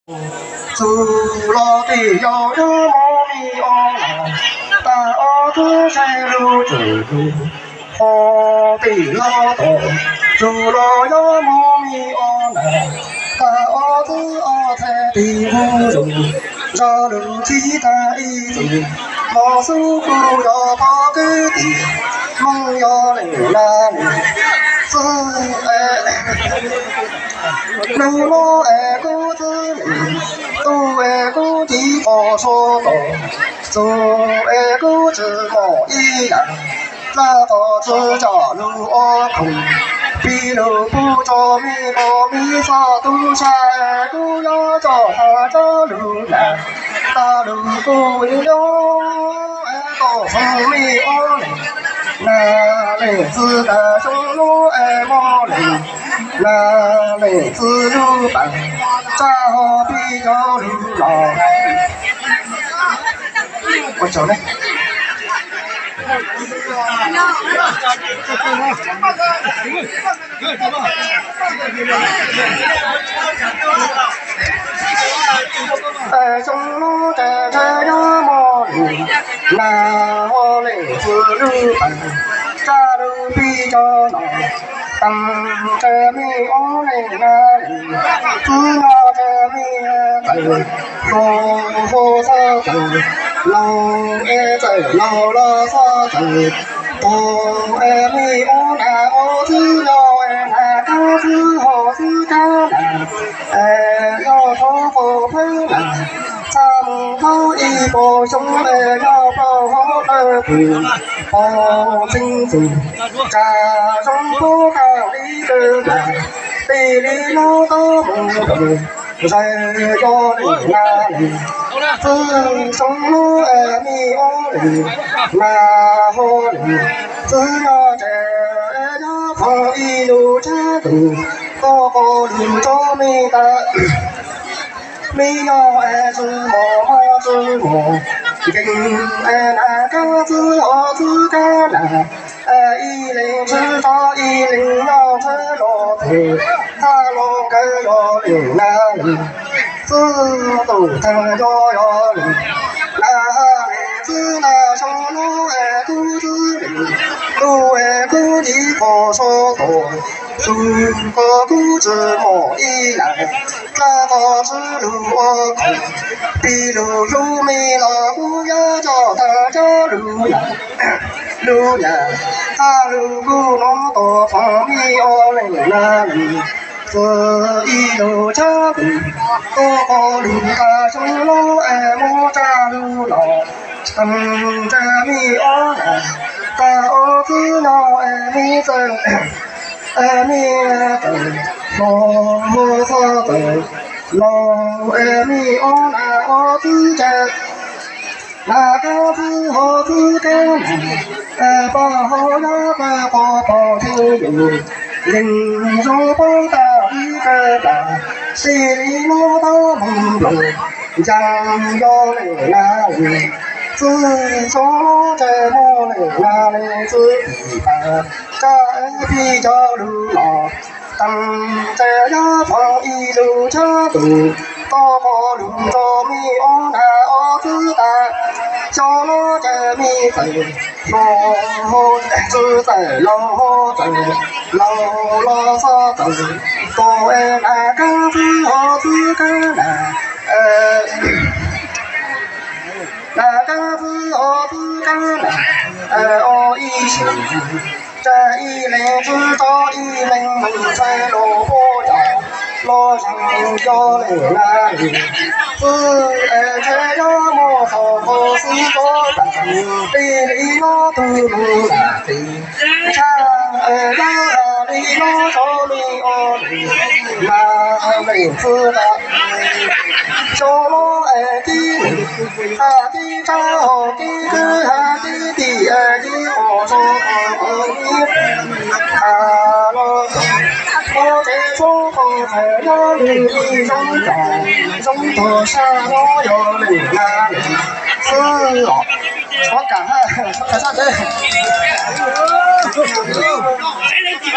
除了的要有莫米哦，但我只是路子好的老多，除了有莫米哦，但我只我才的不足，绕路其他一组，老师不要跑个地，梦要流浪，是你我爱故子里。都爱故地方说过，做爱故子我一样，那个只叫路恶苦，比路不着米不米啥都下爱故要叫他叫路难，大路不为了爱个风米恶嘞，那来自的中路爱莫嘞，那来自路板。咋比较流浪？我走嘞。中路的这样么路，那我来自路本，这路比较难。当着你我来哪里？只要着你走，路上走，路也走，路路上走。我爱你我那我只要爱那个是好是假啦，爱要托付朋啦。三头一波兄弟要保护儿子，保清楚，家中不靠你的难，地里老到门口，谁要你哪里？自从我爱你我里，那好里，只要这要放一路车路，多个路做没得。没有爱是我是我，跟爱那个是我自个啦。一零知道一零要吃萝卜，他弄个要零哪里，自都他要零，那里子那上路爱肚子里，路爱故地可说多。如果故子我一来，那个是路我苦，比路路没老虎要叫他叫路呀，路呀，他路不能多方便我来哪里？这一路家路，多个路他上路爱莫扎路老，等着你我来，把我子老爱你走。爱你走，老早走，老爱你我那我自家，那个是我自家人，把好呀把好保护住，人若不到一个大，心里我都朦胧，将要来哪里？自从这我来哪里是地方？这比较路老，等这呀放一路车路，多个路着米我那我知道，小路这米走，路只在路走，路路上走，多爱那个是我自个啦，那个是我自个啦，我一起。这一零知道一零门在罗坡呀，罗上要来哪里？是这要么好好是多大，地里我都路哪里？唱呀里罗手里哦里，那里知道？小罗爱的里，他的招的个他的地爱的我说阿罗我在说在那里中找，中多少我有你那里是哦，我赶快，我赶上这。